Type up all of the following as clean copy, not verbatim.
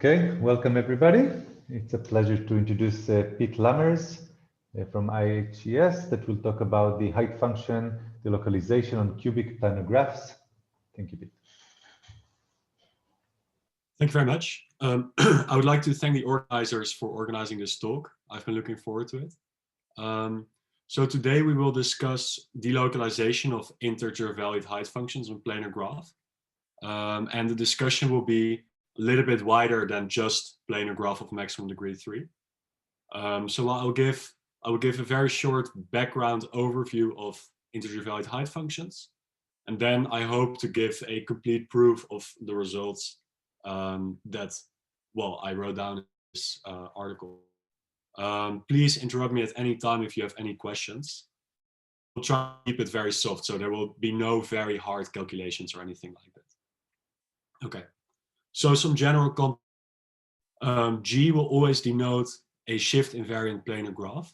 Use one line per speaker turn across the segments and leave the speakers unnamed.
Okay, welcome everybody. It's a pleasure to introduce Piet Lammers from IHES that will talk about the height function, the localization on cubic planar graphs. Thank you, Piet.
Thank you very much. I would like to thank the organizers for organizing this talk. I've been looking forward to it. So today we will discuss delocalization of integer-valued height functions on planar graph. And the discussion will be a little bit wider than just planar graph of maximum degree 3. So I will give a very short background overview of integer-valued height functions. And then I hope to give a complete proof of the results that I wrote down in this article. Please interrupt me at any time if you have any questions. We'll try to keep it very soft, so there will be no very hard calculations or anything like that. Okay, so some general context. G will always denote a shift invariant planar graph.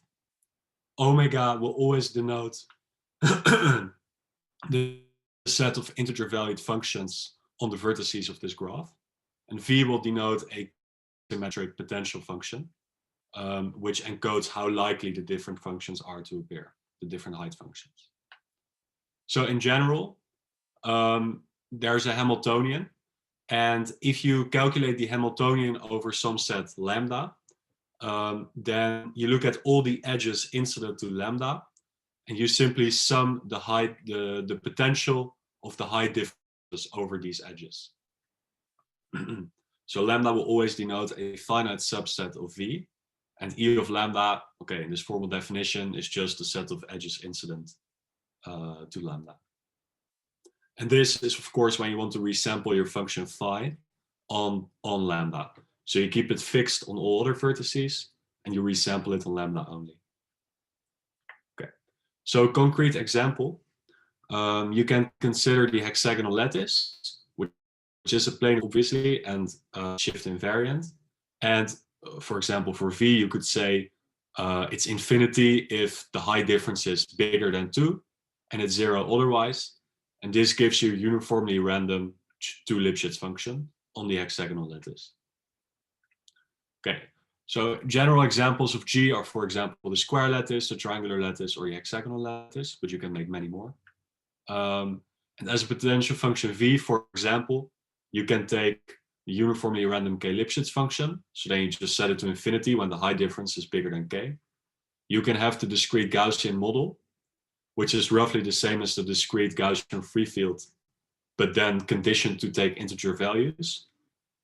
Omega will always denote the set of integer valued functions on the vertices of this graph. And V will denote a symmetric potential function, which encodes how likely the different functions are to appear, the different height functions. So in general, there's a Hamiltonian. And if you calculate the Hamiltonian over some set lambda, then you look at all the edges incident to lambda, and you simply sum the height, the potential of the height differences over these edges. So lambda will always denote a finite subset of V, and E of lambda, okay, in this formal definition, is just the set of edges incident to lambda. And this is, of course, when you want to resample your function phi on lambda. So you keep it fixed on all other vertices, and you resample it on lambda only. Okay, so concrete example, you can consider the hexagonal lattice, which is a plane, obviously, and shift invariant. And for example, for V, you could say it's infinity if the height difference is bigger than 2, and it's 0 otherwise. And this gives you a uniformly random 2 Lipschitz function on the hexagonal lattice. Okay, so general examples of G are, for example, the square lattice, the triangular lattice, or the hexagonal lattice, but you can make many more. And as a potential function V, for example, you can take the uniformly random k Lipschitz function. So then you just set it to infinity when the height difference is bigger than k. You can have the discrete Gaussian model, which is roughly the same as the discrete Gaussian free field, but then conditioned to take integer values.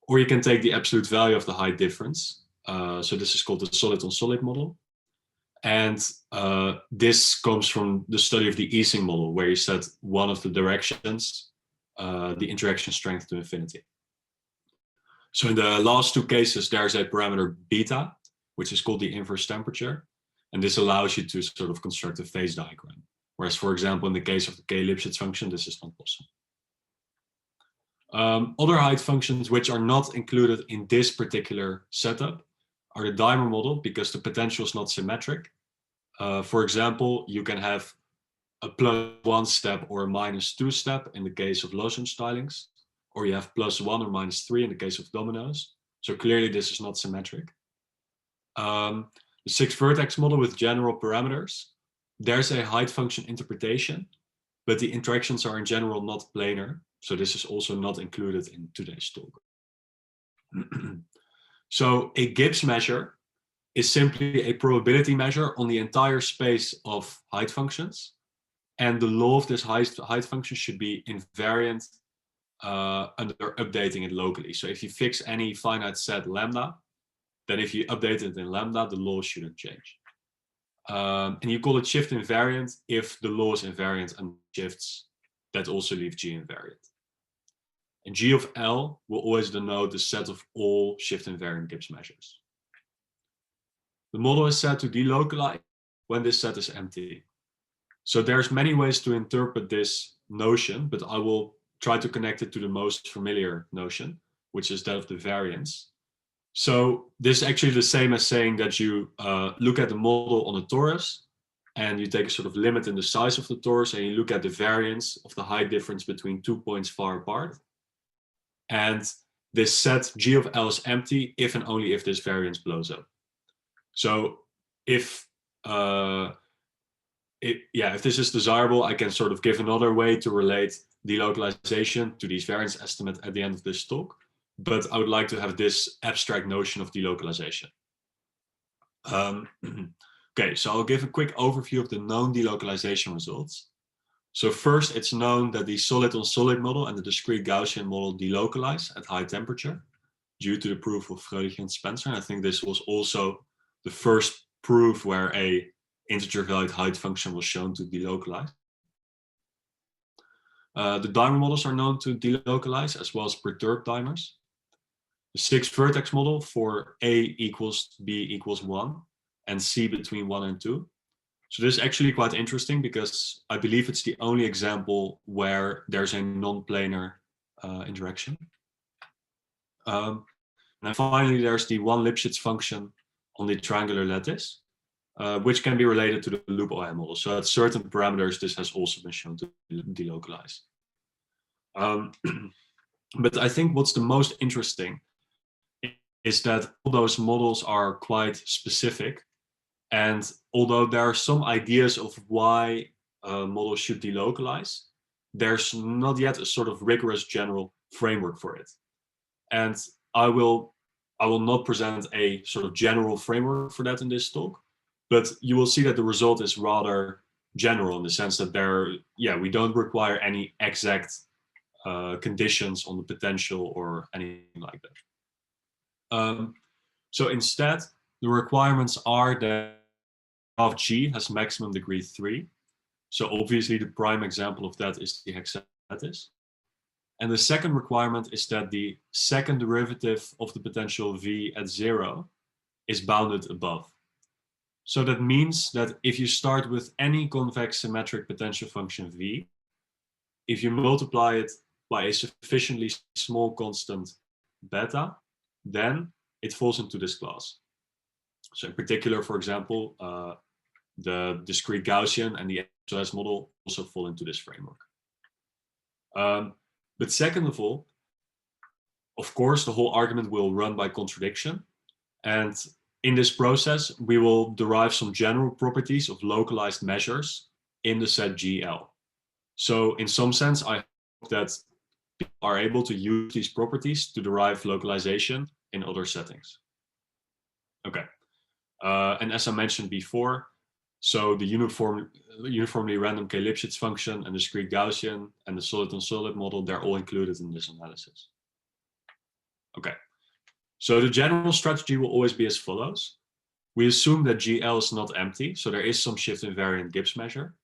Or you can take the absolute value of the height difference. So this is called the solid-on-solid model. And this comes from the study of the Ising model, where you set one of the directions, the interaction strength, to infinity. So in the last 2 cases, there's a parameter beta, which is called the inverse temperature. And this allows you to sort of construct a phase diagram. Whereas, for example, in the case of the k Lipschitz function, this is not possible. Other height functions which are not included in this particular setup are the dimer model, because the potential is not symmetric. For example, you can have a +1 step or a -2 step in the case of Losum stylings, or you have +1 or -3 in the case of dominoes. So clearly this is not symmetric. The 6-vertex model with general parameters, there's a height function interpretation, but the interactions are in general not planar. So this is also not included in today's talk. So a JIPS measure is simply a probability measure on the entire space of height functions. And the law of this height function should be invariant under updating it locally. So if you fix any finite set lambda, then if you update it in lambda, the law shouldn't change. And you call it shift invariant if the law is invariant and shifts that also leave G invariant. And G of L will always denote the set of all shift invariant JIPS measures. The model is set to delocalize when this set is empty. So there's many ways to interpret this notion, but I will try to connect it to the most familiar notion, which is that of the variance. So this is actually the same as saying that you look at the model on a torus, and you take a sort of limit in the size of the torus, and you look at the variance of the height difference between 2 points far apart. And this set G of L is empty if and only if this variance blows up. So if this is desirable, I can sort of give another way to relate delocalization to these variance estimate at the end of this talk, but I would like to have this abstract notion of delocalization. Okay, so I'll give a quick overview of the known delocalization results. So first, it's known that the solid-on-solid model and the discrete Gaussian model delocalize at high temperature due to the proof of Fröhlich and Spencer. And I think this was also the first proof where a integer-valued height function was shown to delocalize. The dimer models are known to delocalize, as well as perturbed dimers. The 6-vertex model for A equals B equals 1 and C between 1 and 2. So this is actually quite interesting because I believe it's the only example where there's a non-planar interaction. And then finally, there's the one Lipschitz function on the triangular lattice, which can be related to the loop OM model. So at certain parameters, this has also been shown to delocalize. But I think what's the most interesting is that all those models are quite specific. And although there are some ideas of why models should delocalize, there's not yet a sort of rigorous general framework for it. And I will not present a sort of general framework for that in this talk, but you will see that the result is rather general in the sense that we don't require any exact conditions on the potential or anything like that. So instead, the requirements are that graph G has maximum degree 3. So obviously the prime example of that is the hexalattice. And the second requirement is that the second derivative of the potential V at 0 is bounded above. So that means that if you start with any convex symmetric potential function V, if you multiply it by a sufficiently small constant beta, then it falls into this class. So in particular, for example, the discrete Gaussian and the IHES model also fall into this framework. But second of all, of course, the whole argument will run by contradiction. And in this process, we will derive some general properties of localized measures in the set GL. So in some sense, I hope that people are able to use these properties to derive localization in other settings. Okay. And as I mentioned before, so the uniformly random K-Lipschitz function and the discrete Gaussian and the solid-on-solid model, they're all included in this analysis. Okay, so the general strategy will always be as follows. We assume that GL is not empty, so there is some shift invariant Gibbs measure.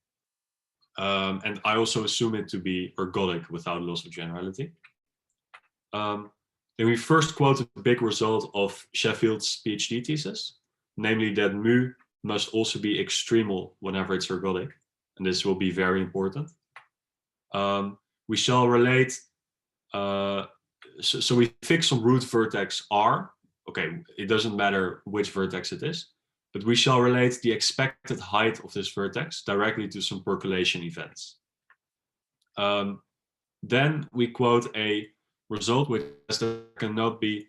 And I also assume it to be ergodic without loss of generality. Then we first quote a big result of Sheffield's PhD thesis, namely that mu must also be extremal whenever it's ergodic, and this will be very important. We shall relate, so we fix some root vertex R. Okay, it doesn't matter which vertex it is, but we shall relate the expected height of this vertex directly to some percolation events. Then we quote a result which says there cannot be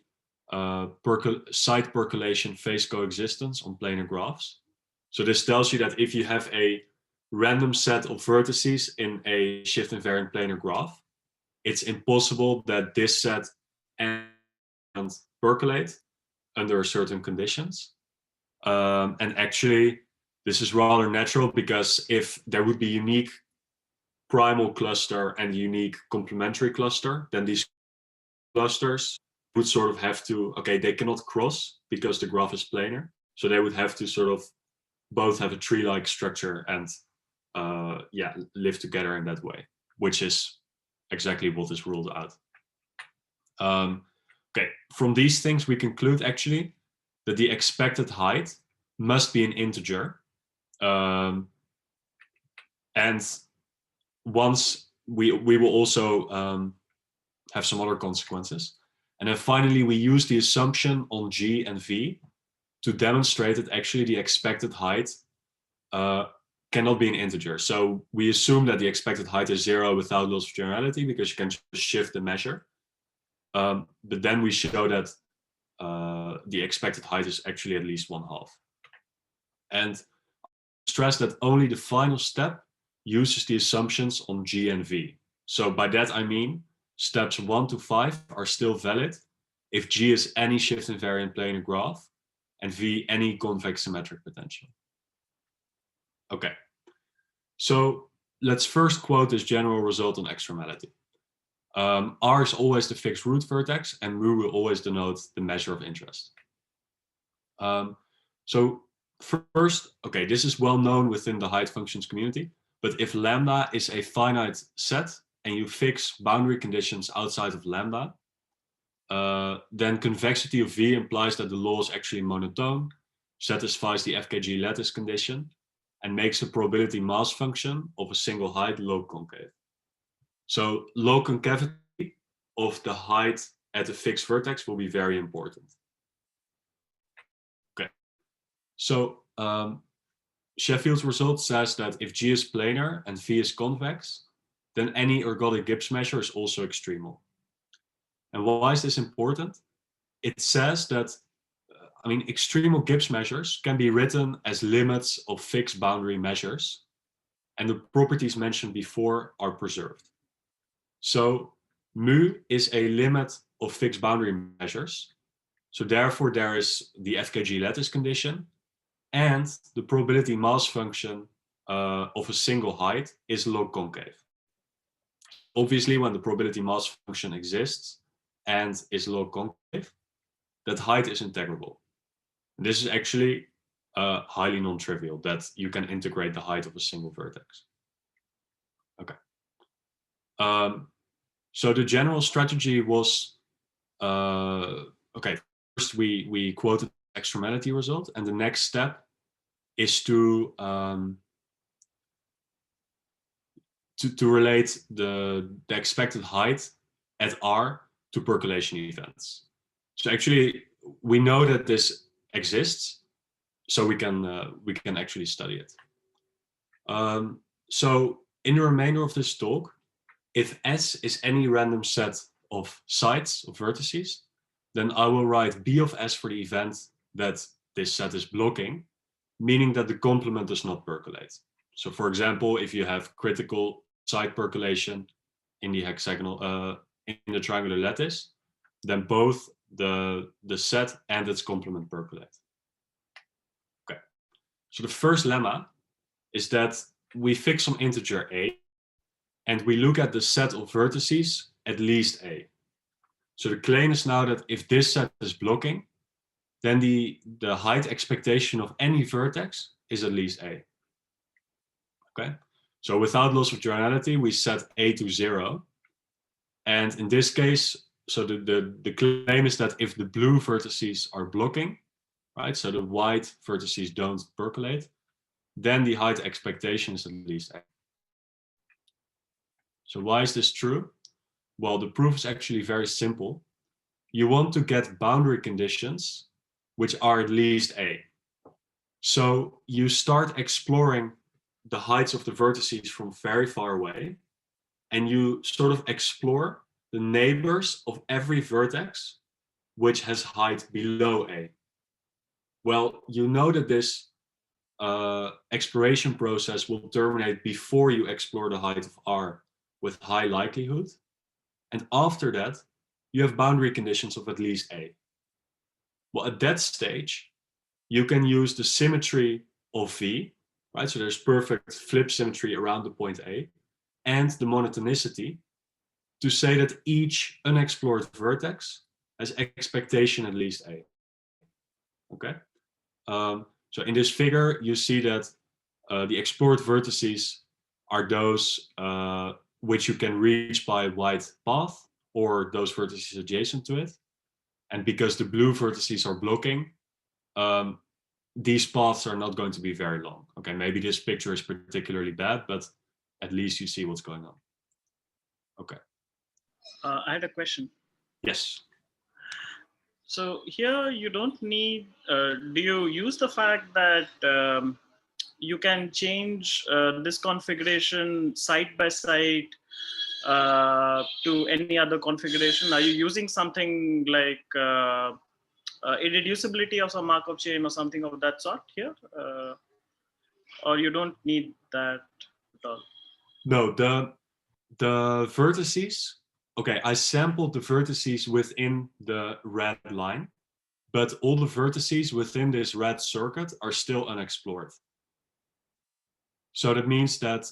side percolation phase coexistence on planar graphs. So this tells you that if you have a random set of vertices in a shift invariant planar graph, it's impossible that this set and percolate under certain conditions. And actually, this is rather natural because if there would be unique primal cluster and unique complementary cluster, then these clusters would sort of have to, okay, they cannot cross because the graph is planar. So they would have to sort of both have a tree-like structure and live together in that way, which is exactly what is ruled out. Okay, from these things we conclude actually that the expected height must be an integer. And once we will also have some other consequences. And then finally, we use the assumption on G and V to demonstrate that actually the expected height cannot be an integer. So we assume that the expected height is 0 without loss of generality because you can just shift the measure. But then we show that the expected height is actually at least 1/2. And stress that only the final step uses the assumptions on G and V. So by that I mean steps 1 to 5 are still valid if G is any shift invariant planar graph and V any convex symmetric potential. Okay, so let's first quote this general result on extremality. R is always the fixed root vertex and mu will always denote the measure of interest. So first, okay, this is well known within the height functions community, but if lambda is a finite set and you fix boundary conditions outside of lambda, then convexity of V implies that the law is actually monotone, satisfies the FKG lattice condition, and makes the probability mass function of a single height log concave. So log concavity of the height at a fixed vertex will be very important. Okay, so Sheffield's result says that if G is planar and V is convex, then any ergodic Gibbs measure is also extremal. And why is this important? It says that, extremal Gibbs measures can be written as limits of fixed boundary measures, and the properties mentioned before are preserved. So mu is a limit of fixed boundary measures. So therefore there is the FKG lattice condition, and the probability mass function of a single height is log concave. Obviously, when the probability mass function exists and is log concave, that height is integrable. This is actually highly non-trivial, that you can integrate the height of a single vertex. Okay. So the general strategy was, okay, first we quoted the extremality result, and the next step is to relate the expected height at R to percolation events. So actually, we know that this exists, so we can actually study it. So in the remainder of this talk, if S is any random set of sides, of vertices, then I will write B of S for the event that this set is blocking, meaning that the complement does not percolate. So for example, if you have critical side percolation in the hexagonal, in the triangular lattice, then both the set and its complement percolate. Okay, so the first lemma is that we fix some integer a, and we look at the set of vertices at least a. So the claim is now that if this set is blocking, then the height expectation of any vertex is at least a. Okay, so without loss of generality, we set a to 0. And in this case, so the claim is that if the blue vertices are blocking, right, so the white vertices don't percolate, then the height expectation is at least a. So why is this true? Well, the proof is actually very simple. You want to get boundary conditions which are at least a. So you start exploring the heights of the vertices from very far away, and you sort of explore the neighbors of every vertex which has height below a. Well, you know that this exploration process will terminate before you explore the height of R with high likelihood. And after that, you have boundary conditions of at least a. Well, at that stage, you can use the symmetry of V, right? So there's perfect flip symmetry around the point A, and the monotonicity to say that each unexplored vertex has expectation at least a. Okay? So in this figure, you see that the explored vertices are those which you can reach by wide path, or those vertices adjacent to it. And because the blue vertices are blocking, these paths are not going to be very long. Okay, maybe this picture is particularly bad, but at least you see what's going on. Okay.
I had a question.
Yes.
So here you don't need, do you use the fact that you can change this configuration side by side to any other configuration? Are you using something like irreducibility of some Markov chain or something of that sort here? Or you don't need that at all?
No, the vertices, okay, I sampled the vertices within the red line, but all the vertices within this red circuit are still unexplored. So that means that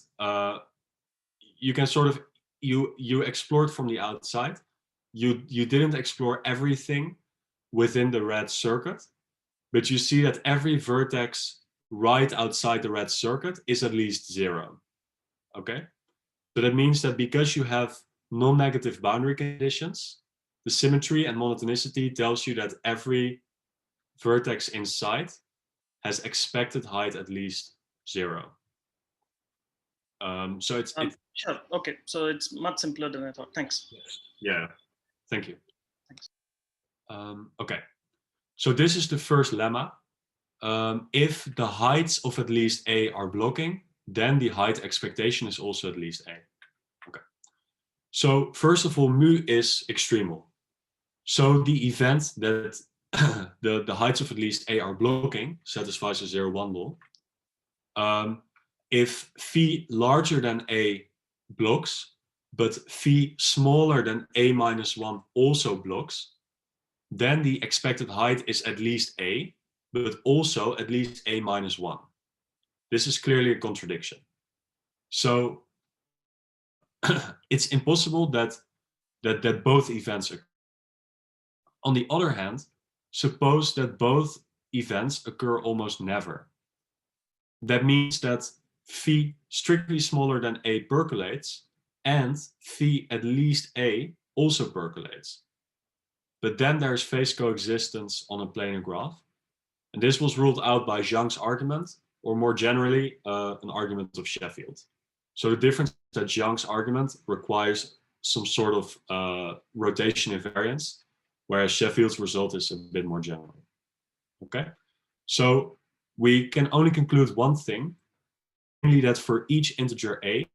you can sort of, you explored from the outside. You didn't explore everything within the red circuit, but you see that every vertex right outside the red circuit is at least 0. Okay? So that means that because you have non-negative boundary conditions, the symmetry and monotonicity tells you that every vertex inside has expected height at least 0. So it's
sure. Okay, so it's much simpler than I thought. Thanks.
Yeah, thank you.
Thanks.
Okay, so this is the first lemma. If the heights of at least A are blocking, then the height expectation is also at least A. Okay. So first of all, mu is extremal. So the event that the heights of at least A are blocking satisfies the 0-1 law. If phi larger than A blocks, but phi smaller than A minus 1 also blocks, then the expected height is at least A, but also at least A minus 1. This is clearly a contradiction. So it's impossible that both events occur. On the other hand, suppose that both events occur almost never. That means that phi strictly smaller than A percolates and phi at least A also percolates. But then there's phase coexistence on a planar graph. And this was ruled out by Zhang's argument, or more generally, an argument of Sheffield. So the difference is that Zhang's argument requires some sort of rotation invariance, whereas Sheffield's result is a bit more general. Okay, so we can only conclude one thing, namely that for each integer A,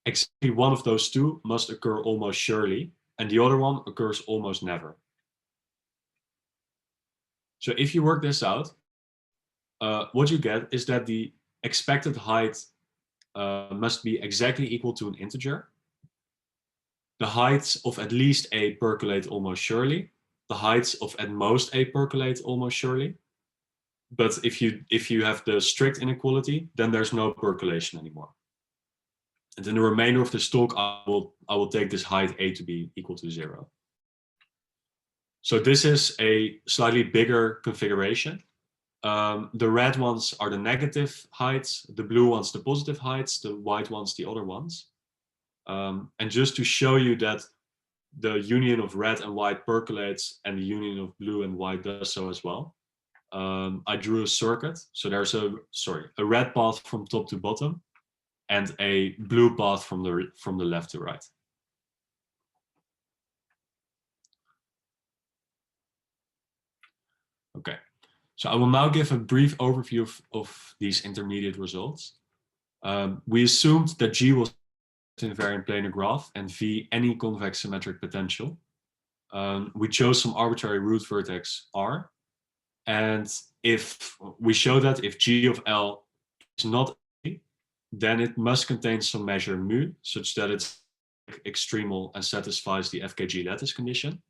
exactly one of those two must occur almost surely, and the other one occurs almost never. So if you work this out, what you get is that the expected height must be exactly equal to an integer. The heights of at least A percolate almost surely. The heights of at most A percolate almost surely. But if you have the strict inequality, then there's no percolation anymore. And in the remainder of this talk, I will take this height A to be equal to 0. So this is a slightly bigger configuration. The red ones are the negative heights, the blue ones the positive heights, the white ones the other ones. And just to show you that the union of red and white percolates and the union of blue and white does so as well, I drew a circuit. So there's a red path from top to bottom and a blue path from the left to right. Okay, so I will now give a brief overview of these intermediate results. We assumed that G was an invariant planar graph and V any convex symmetric potential. We chose some arbitrary root vertex R. And if we show that if G of L is not A, then it must contain some measure mu, such that it's extremal and satisfies the FKG lattice condition.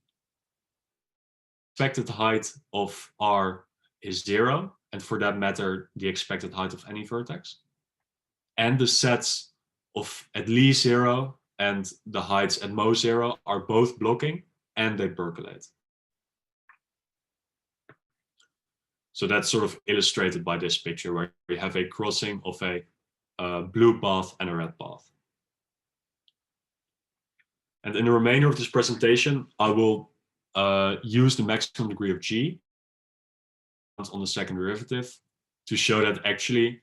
Expected height of R is 0, and for that matter, the expected height of any vertex. And the sets of at least 0 and the heights at most 0 are both blocking and they percolate. So that's sort of illustrated by this picture where we have a crossing of a blue path and a red path. And in the remainder of this presentation, I will use the maximum degree of G on the second derivative to show that actually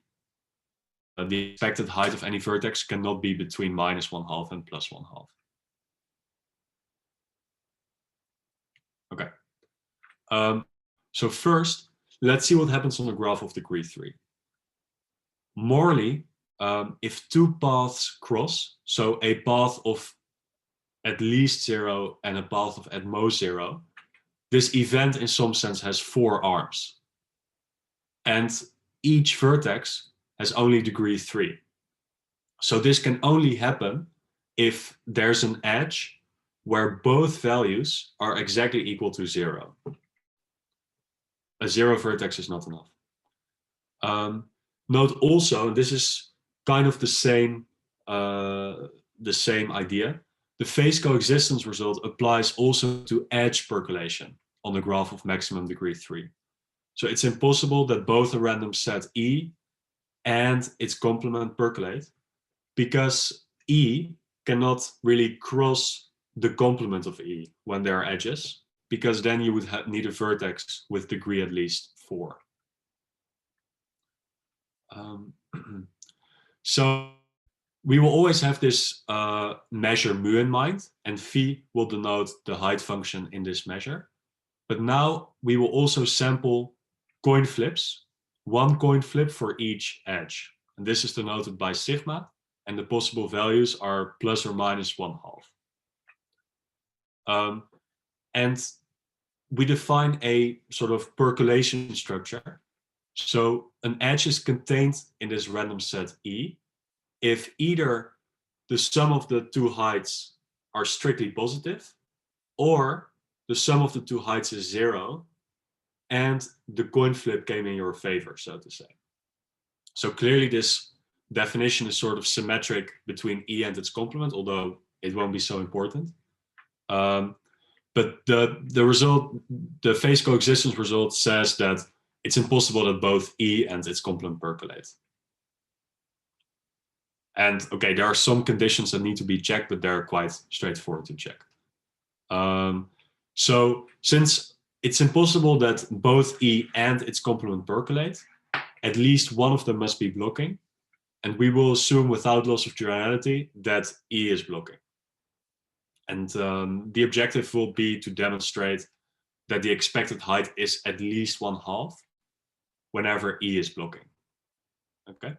the expected height of any vertex cannot be between -1/2 and +1/2. Okay. So first, let's see what happens on the graph of degree 3. Morally, if two paths cross, so a path of at least 0 and a path of at most 0, this event in some sense has 4 arms. And each vertex has only degree 3. So this can only happen if there's an edge where both values are exactly equal to 0. A 0 vertex is not enough. Note also, and this is kind of the same idea, the phase coexistence result applies also to edge percolation on the graph of maximum degree 3. So it's impossible that both a random set E and its complement percolate, because E cannot really cross the complement of E when there are edges, because then you would need a vertex with degree at least 4. So we will always have this measure mu in mind, and phi will denote the height function in this measure. But now we will also sample coin flips, 1 coin flip for each edge. And this is denoted by sigma, and the possible values are plus or minus 1/2. And we define a sort of percolation structure. So an edge is contained in this random set E if either the sum of the 2 heights are strictly positive, or the sum of the 2 heights is 0, and the coin flip came in your favor, so to say. So clearly this definition is sort of symmetric between E and its complement, although it won't be so important. But the result, the phase coexistence result, says that it's impossible that both E and its complement percolate. And okay, there are some conditions that need to be checked, but they're quite straightforward to check. So since it's impossible that both E and its complement percolate, at least one of them must be blocking. And we will assume without loss of duality that E is blocking. And the objective will be to demonstrate that the expected height is at least 1/2 whenever E is blocking. Okay.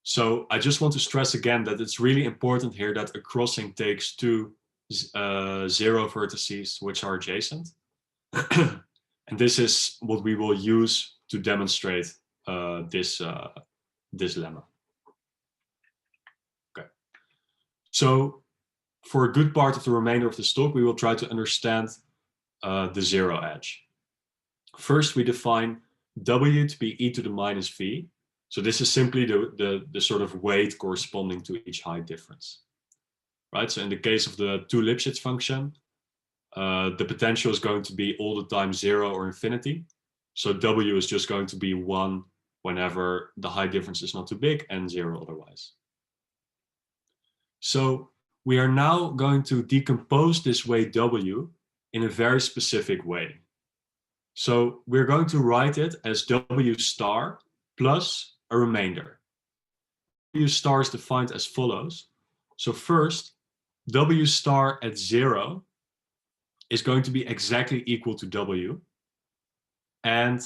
So I just want to stress again that it's really important here that a crossing takes 2 0 vertices which are adjacent. And this is what we will use to demonstrate this lemma. Okay. So for a good part of the remainder of this talk, we will try to understand the 0 edge. First, we define W to be e to the minus v. So this is simply the sort of weight corresponding to each height difference, right? So in the case of the 2 Lipschitz function, the potential is going to be all the time 0 or infinity. So W is just going to be 1 whenever the height difference is not too big, and 0 otherwise. So we are now going to decompose this weight W in a very specific way. So we're going to write it as W star plus a remainder. W star is defined as follows. So first, W star at 0 is going to be exactly equal to W. And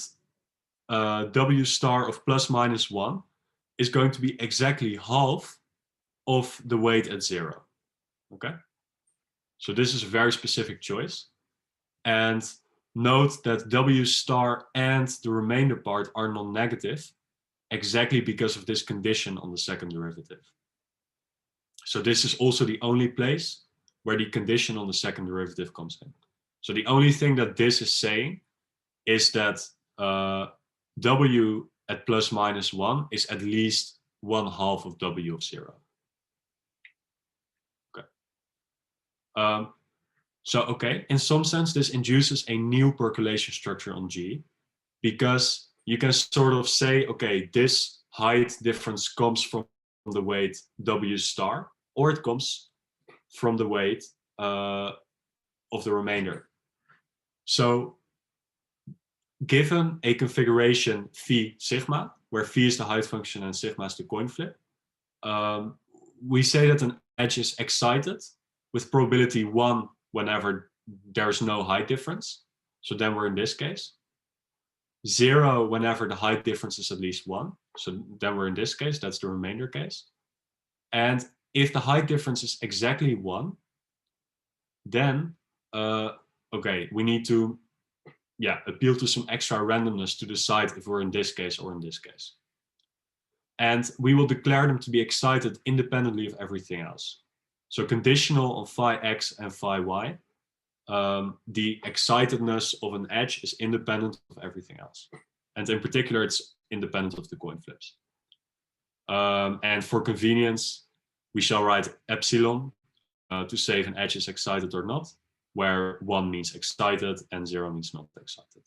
W star of plus minus 1 is going to be exactly half of the weight at 0. Okay? So this is a very specific choice. And note that W star and the remainder part are non-negative, exactly because of this condition on the second derivative. So this is also the only place where the condition on the second derivative comes in. So the only thing that this is saying is that W at plus minus 1 is at least 1/2 of W of 0. Okay. So, okay, in some sense, this induces a new percolation structure on G, because you can sort of say, okay, this height difference comes from the weight W star, or it comes from the weight of the remainder. So given a configuration phi sigma, where phi is the height function and sigma is the coin flip, we say that an edge is excited with probability 1 whenever there's no height difference. So then we're in this case. 0 whenever the height difference is at least 1. So then we're in this case, that's the remainder case. And if the height difference is exactly 1, then okay, we need to appeal to some extra randomness to decide if we're in this case or in this case. And we will declare them to be excited independently of everything else. So conditional on phi x and phi y, the excitedness of an edge is independent of everything else. And in particular, it's independent of the coin flips. And for convenience, we shall write epsilon to say if an edge is excited or not, where 1 means excited and 0 means not excited.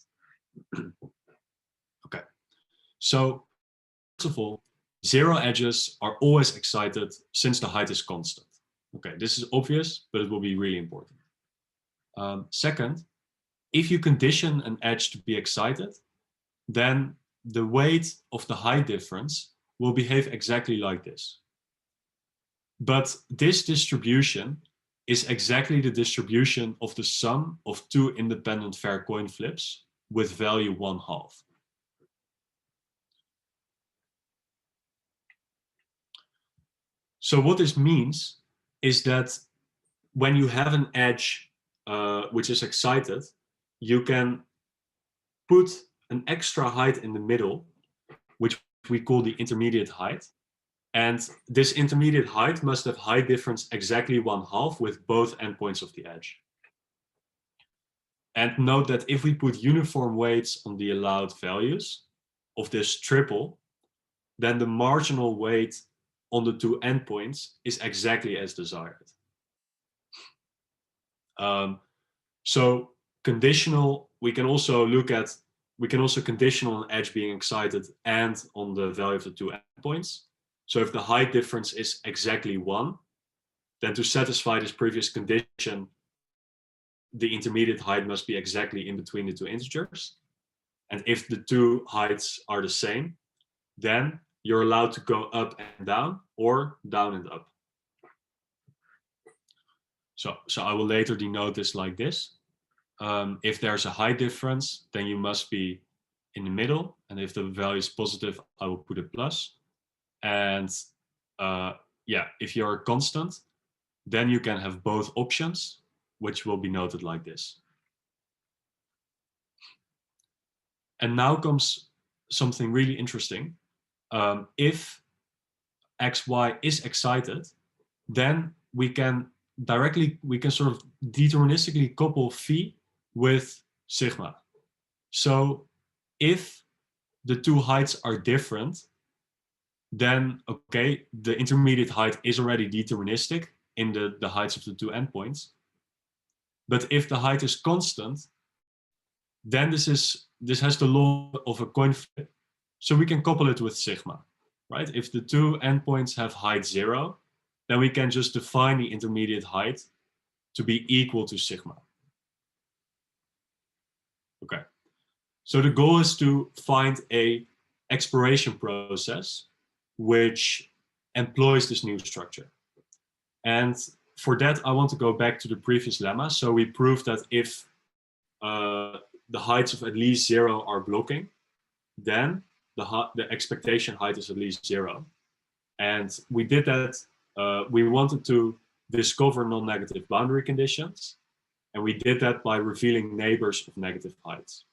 Okay, so first of all, 0 edges are always excited since the height is constant. Okay, this is obvious, but it will be really important. Second, if you condition an edge to be excited, then the weight of the height difference will behave exactly like this. But this distribution is exactly the distribution of the sum of 2 independent fair coin flips with value 1/2. So what this means is that when you have an edge which is excited, you can put an extra height in the middle, which we call the intermediate height. And this intermediate height must have height difference exactly 1/2 with both endpoints of the edge. And note that if we put uniform weights on the allowed values of this triple, then the marginal weight on the 2 endpoints is exactly as desired. So conditional, we can also condition on an edge being excited and on the value of the 2 endpoints. So if the height difference is exactly 1, then to satisfy this previous condition, the intermediate height must be exactly in between the 2 integers. And if the 2 heights are the same, then you're allowed to go up and down or down and up. So I will later denote this like this. If there's a height difference, then you must be in the middle. And if the value is positive, I will put a plus. And if you're a constant, then you can have both options, which will be noted like this. And now comes something really interesting. If xy is excited, then we can sort of deterministically couple phi with sigma. So if the 2 heights are different, then okay, the intermediate height is already deterministic in the heights of the 2 endpoints. But if the height is constant, then this has the law of a coin flip. So we can couple it with sigma, right? If the 2 endpoints have height 0, then we can just define the intermediate height to be equal to sigma. Okay. So the goal is to find a exploration process which employs this new structure. And for that, I want to go back to the previous lemma. So we proved that if the heights of at least 0 are blocking, then the expectation height is at least 0. And we did that. We wanted to discover non-negative boundary conditions. And we did that by revealing neighbors of negative heights.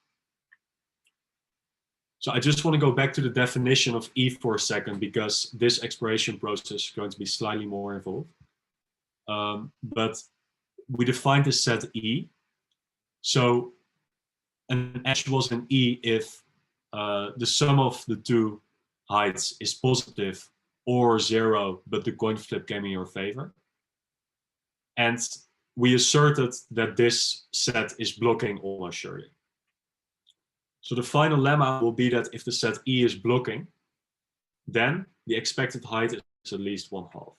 So I just want to go back to the definition of E for a second, because this exploration process is going to be slightly more involved. But we defined the set E. So an edge was an E if the sum of the 2 heights is positive or 0, but the coin flip came in your favor. And we asserted that this set is blocking almost surely. So the final lemma will be that if the set E is blocking, then the expected height is at least 1/2.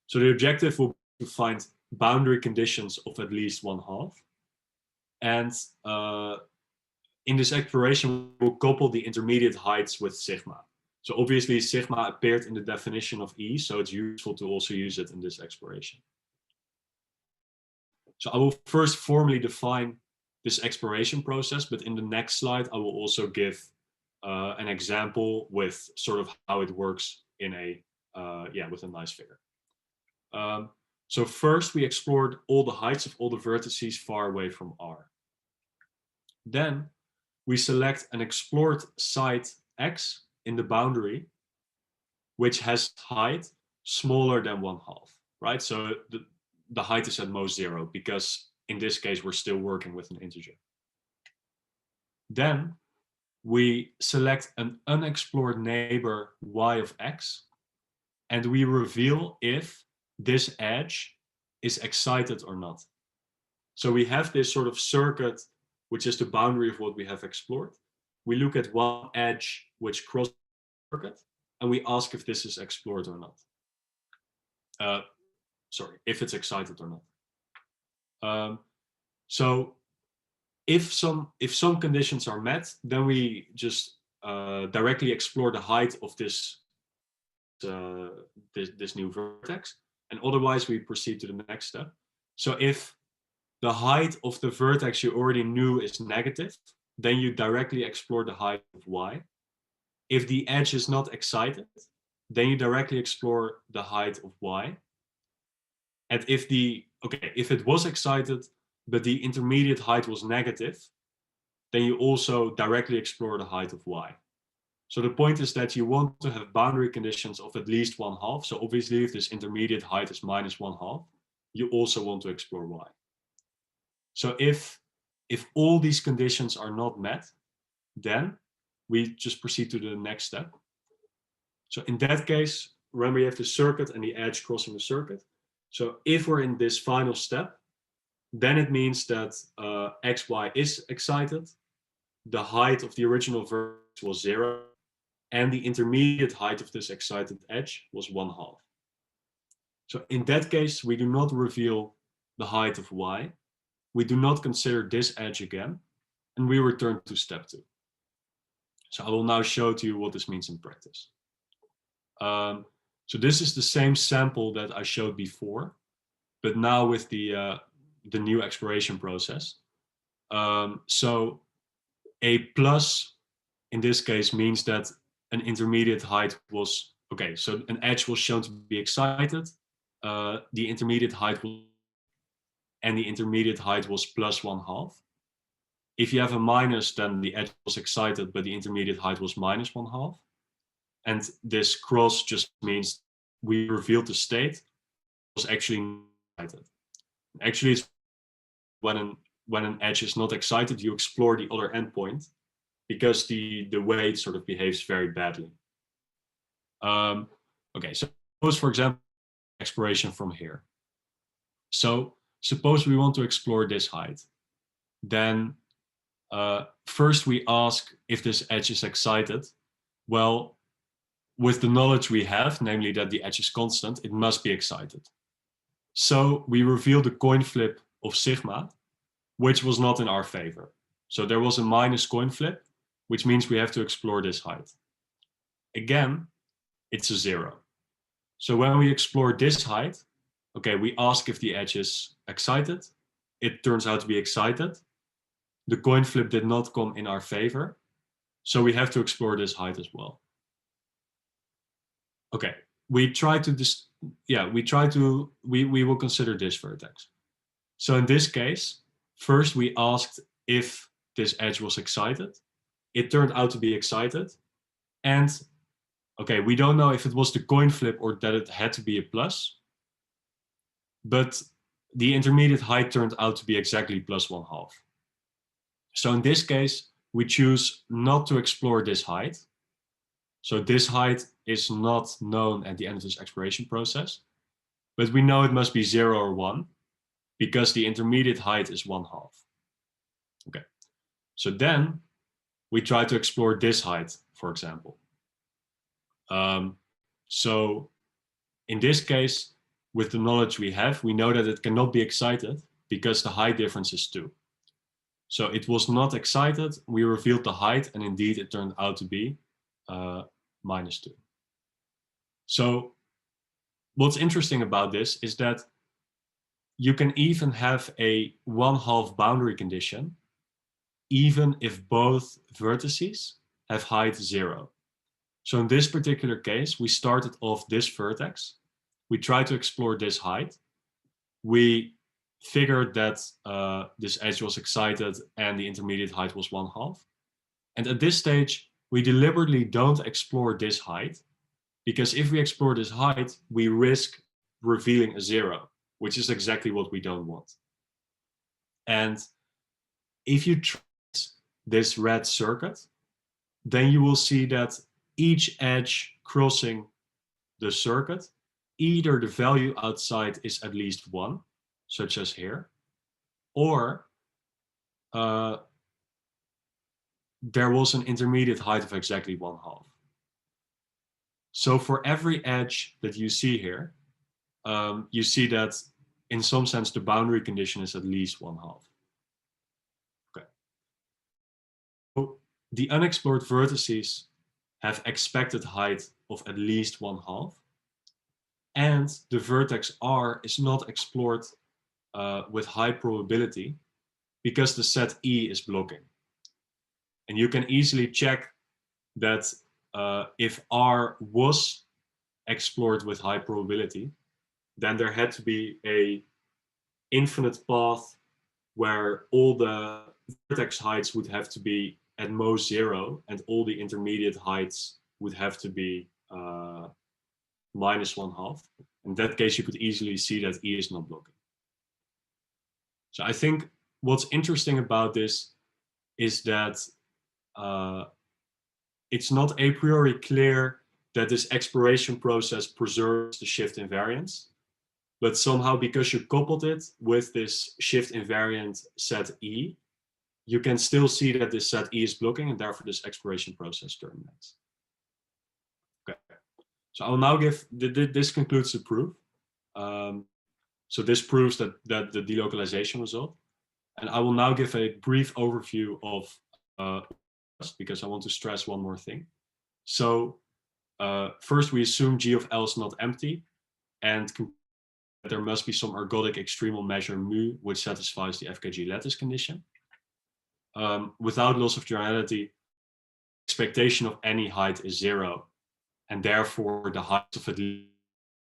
So the objective will be to find boundary conditions of at least 1/2. And in this exploration, we'll couple the intermediate heights with sigma. So obviously sigma appeared in the definition of E, so it's useful to also use it in this exploration. So I will first formally define this exploration process, but in the next slide, I will also give an example with sort of how it works in with a nice figure. So first we explored all the heights of all the vertices far away from R. Then we select an explored site X in the boundary, which has height smaller than 1/2, right? So the height is at most 0, because in this case, we're still working with an integer. Then we select an unexplored neighbor y of x, and we reveal if this edge is excited or not. So we have this sort of circuit, which is the boundary of what we have explored. We look at one edge which crosses the circuit, and we ask if this is explored or not. Sorry, if it's excited or not. So if some conditions are met, then we just directly explore the height of this new vertex, and otherwise we proceed to the next step. So if the height of the vertex you already knew is negative, then you directly explore the height of y. If the edge is not excited, then you directly explore the height of y. And if it was excited, but the intermediate height was negative, then you also directly explore the height of y. So the point is that you want to have boundary conditions of at least 1/2. So obviously, if this intermediate height is minus 1/2, you also want to explore y. So if all these conditions are not met, then we just proceed to the next step. So in that case, remember you have the circuit and the edge crossing the circuit. So if we're in this final step, then it means that xy is excited, the height of the original vertex was 0, and the intermediate height of this excited edge was 1/2. So in that case, we do not reveal the height of y, we do not consider this edge again, and we return to step 2. So I will now show to you what this means in practice. So this is the same sample that I showed before, but now with the new exploration process. So a plus in this case means that an intermediate height was, so an edge was shown to be excited, the intermediate height was, and the intermediate height was plus 1/2. If you have a minus, then the edge was excited, but the intermediate height was minus 1/2. And this cross just means we revealed the state was actually excited. Actually, it's when an edge is not excited, you explore the other endpoint because the way it sort of behaves very badly. So suppose, for example, exploration from here. So suppose we want to explore this height. Then first we ask if this edge is excited. Well, with the knowledge we have, namely that the edge is constant, it must be excited. So we reveal the coin flip of sigma, which was not in our favor. So there was a minus coin flip, which means we have to explore this height. Again, it's a 0. So when we explore this height, we ask if the edge is excited. It turns out to be excited. The coin flip did not come in our favor, so we have to explore this height as well. We will consider this vertex. So in this case, first we asked if this edge was excited. It turned out to be excited. And we don't know if it was the coin flip or that it had to be a plus. But the intermediate height turned out to be exactly plus 1/2. So in this case, we choose not to explore this height. So this height is not known at the end of this exploration process, but we know it must be 0 or 1 because the intermediate height is 1/2. So then we try to explore this height, for example. So in this case, with the knowledge we have, we know that it cannot be excited because the height difference is 2. So it was not excited, we revealed the height, and indeed it turned out to be minus 2. So what's interesting about this is that you can even have a 1/2 boundary condition even if both vertices have height 0. So in this particular case, we started off this vertex, we try to explore this height, we figured that this edge was excited and the intermediate height was 1/2. And at this stage, we deliberately don't explore this height, because if we explore this height, we risk revealing a 0, which is exactly what we don't want. And if you trace this red circuit, then you will see that each edge crossing the circuit, either the value outside is at least 1, such as here, or there was an intermediate height of exactly 1/2. So for every edge that you see here, you see that in some sense the boundary condition is at least 1/2. Okay. So the unexplored vertices have expected height of at least 1/2, and the vertex R is not explored with high probability because the set E is blocking. And you can easily check that if R was explored with high probability, then there had to be an infinite path where all the vertex heights would have to be at most 0, and all the intermediate heights would have to be minus 1/2. In that case, you could easily see that E is not blocking. So I think what's interesting about this is that it's not a priori clear that this exploration process preserves the shift invariance, but somehow because you coupled it with this shift invariant set E, you can still see that this set E is blocking, and therefore this exploration process terminates. Okay, so I will now give, this concludes the proof. So this proves that the delocalization result. And I will now give a brief overview of because I want to stress one more thing. So first we assume G of L is not empty, and there must be some ergodic extremal measure mu which satisfies the FKG lattice condition. Without loss of generality, expectation of any height is 0, and therefore the height of at least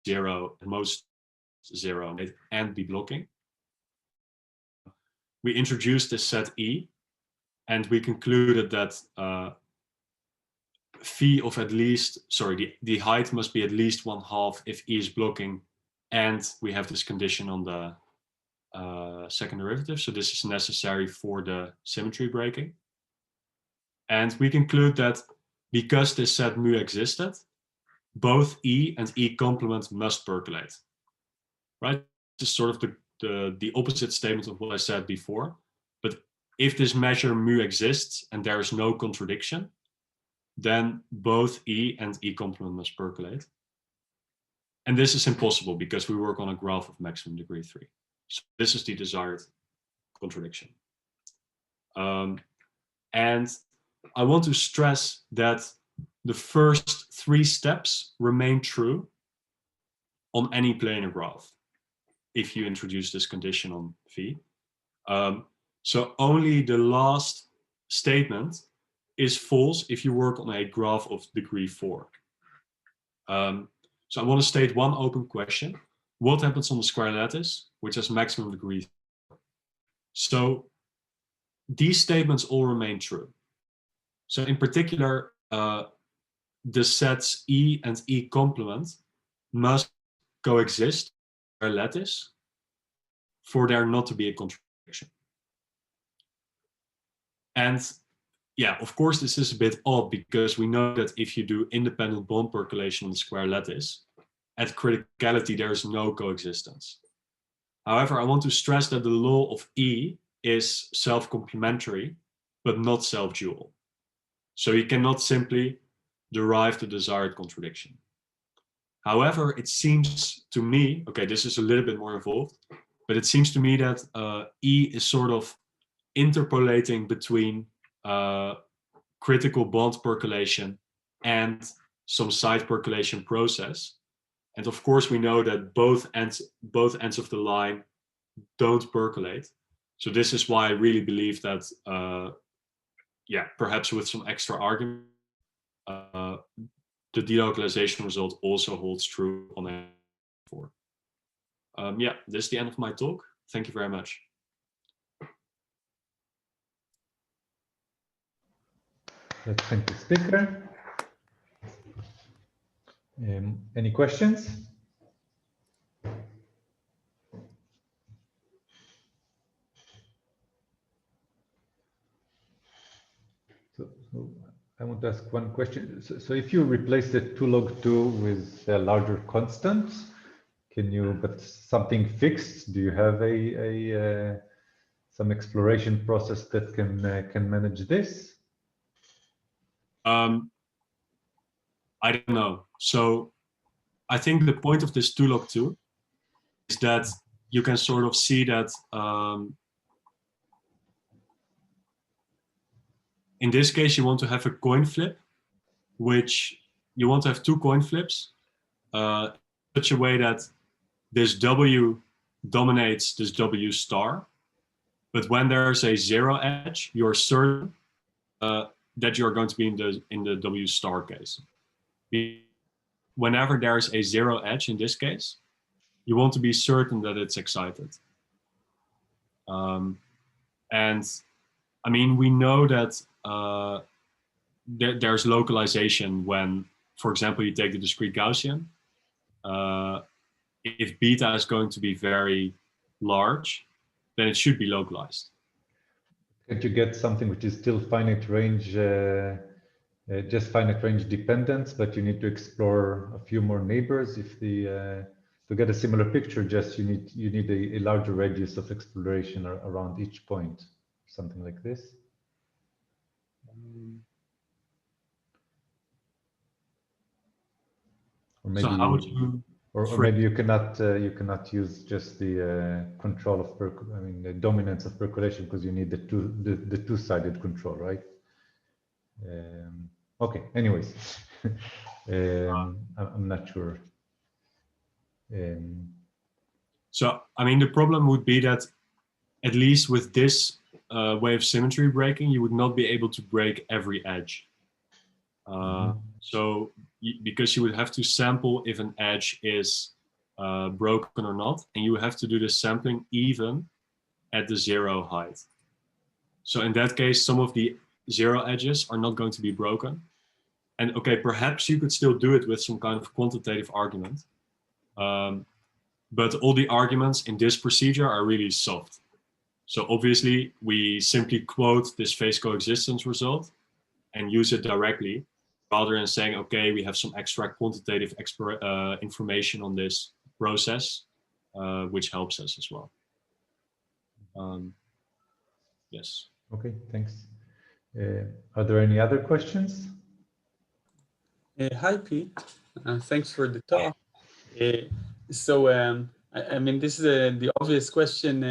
0, at most 0, and be blocking. We introduced this set E, and we concluded that phi of at least, sorry, the height must be at least 1/2 if E is blocking, and we have this condition on the second derivative. So this is necessary for the symmetry breaking. And we conclude that because this set mu existed, both E and E complement must percolate. Right? This is sort of the opposite statement of what I said before. But if this measure mu exists and there is no contradiction, then both E and E complement must percolate. And this is impossible because we work on a graph of maximum degree 3. So this is the desired contradiction. And I want to stress that the first 3 steps remain true on any planar graph if you introduce this condition on phi. So only the last statement is false if you work on a graph of degree 4. So I want to state one open question. What happens on the square lattice, which has maximum degree 4? So these statements all remain true. So in particular, the sets E and E complement must coexist in the square lattice for there not to be a contradiction. And yeah, of course, this is a bit odd because we know that if you do independent bond percolation on the square lattice, at criticality, there is no coexistence. However, I want to stress that the law of E is self-complementary, but not self-dual. So you cannot simply derive the desired contradiction. However, it seems to me, okay, this is a little bit more involved, but it seems to me that E is sort of interpolating between critical bond percolation and some side percolation process. And of course, we know that both ends of the line don't percolate. So this is why I really believe that, yeah, perhaps with some extra argument, the delocalization result also holds true on A4. Yeah, this is the end of my talk. Thank you very much.
Let's thank the speaker. Any questions? So I want to ask one question. So if you replace the 2 log 2 with a larger constant, can you, but something fixed, do you have some exploration process that can manage this?
I don't know. So I think the point of this 2 log 2 is that you can sort of see that in this case, you want to have a coin flip, which you want to have 2 coin flips in such a way that this W dominates this W star. But when there's a 0 edge, you're certain that you're going to be in the W star case. Whenever there's a 0 edge in this case, you want to be certain that it's excited. And I mean, we know that there's localization when, for example, you take the discrete Gaussian. If beta is going to be very large, then it should be localized.
Can't you get something which is still finite range, just finite range dependence, but you need to explore a few more neighbors? If the to get a similar picture, just you need a larger radius of exploration around each point, something like this. Or maybe,
so how would you?
Or maybe you cannot use just the control of the dominance of percolation, because you need the two-sided control, right? Okay. Anyways, I'm not sure.
So I mean, the problem would be that at least with this way of symmetry breaking, you would not be able to break every edge. So because you would have to sample if an edge is broken or not, and you have to do the sampling even at the 0 height. So in that case, some of the 0 edges are not going to be broken. And okay, perhaps you could still do it with some kind of quantitative argument. But all the arguments in this procedure are really soft. So obviously, we simply quote this phase coexistence result and use it directly, rather than saying, okay, we have some extra quantitative information on this process, which helps us as well. Yes.
Okay, thanks. Are there any other questions?
Hi, Piet. Thanks for the talk. I mean, this is the obvious question.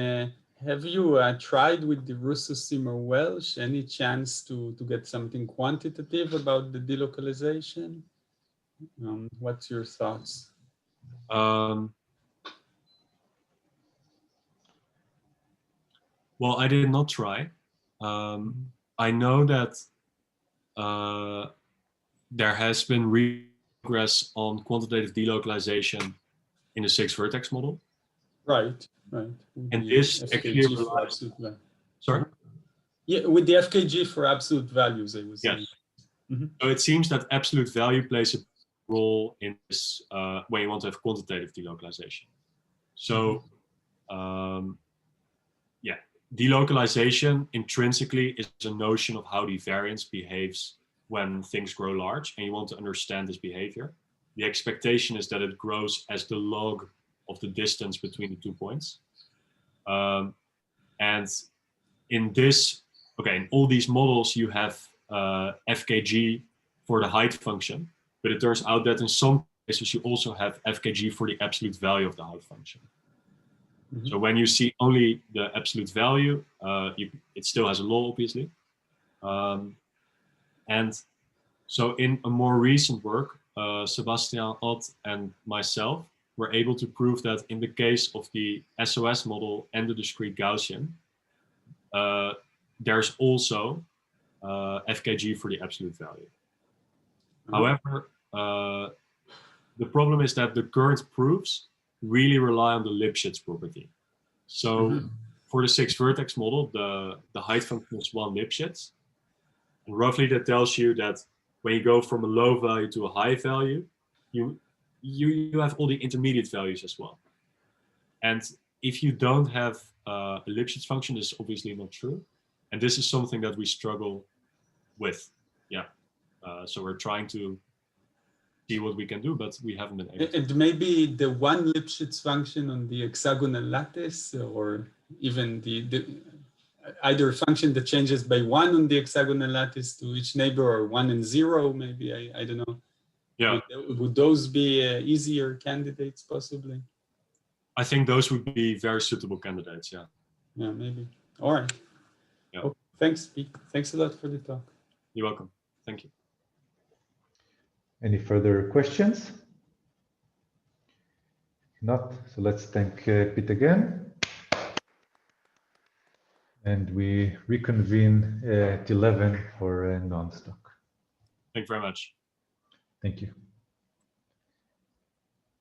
Have you tried with the Russo-Simmer-Welsh any chance to get something quantitative about the delocalization? What's your thoughts?
Well, I did not try. I know that there has been progress on quantitative delocalization in the 6 vertex model.
Right.
And this actually relies. Sorry?
Yeah, with the FKG for absolute values, I was saying.
Yes. So it seems that absolute value plays a role in this when you want to have quantitative delocalization. So, yeah, delocalization intrinsically is a notion of how the variance behaves when things grow large, and you want to understand this behavior. The expectation is that it grows as the log of the distance between the 2 points. And in this, okay, in all these models, you have FKG for the height function, but it turns out that in some cases, you also have FKG for the absolute value of the height function. So when you see only the absolute value, it still has a law, obviously. And so in a more recent work, Sebastian Ott and myself were able to prove that in the case of the SOS model and the discrete Gaussian, there's also FKG for the absolute value. However, the problem is that the current proofs really rely on the Lipschitz property. So for the 6-vertex model, the height function is 1 Lipschitz. And roughly that tells you that when you go from a low value to a high value, you have all the intermediate values as well. And if you don't have a Lipschitz function, this is obviously not true. And this is something that we struggle with. Yeah. So we're trying to see what we can do, but we haven't been able to.
And maybe the 1 Lipschitz function on the hexagonal lattice, or even the either a function that changes by 1 on the hexagonal lattice to each neighbor, or 1 and 0, maybe, I don't know.
Yeah.
Would those be easier candidates, possibly?
I think those would be very suitable candidates, yeah.
Yeah, maybe. All right.
Yeah.
Oh, thanks, Piet. Thanks a lot for the talk.
You're welcome. Thank you.
Any further questions? Not, so let's thank Piet again. And we reconvene at 11 for a non-stock.
Thank you very much.
Thank you.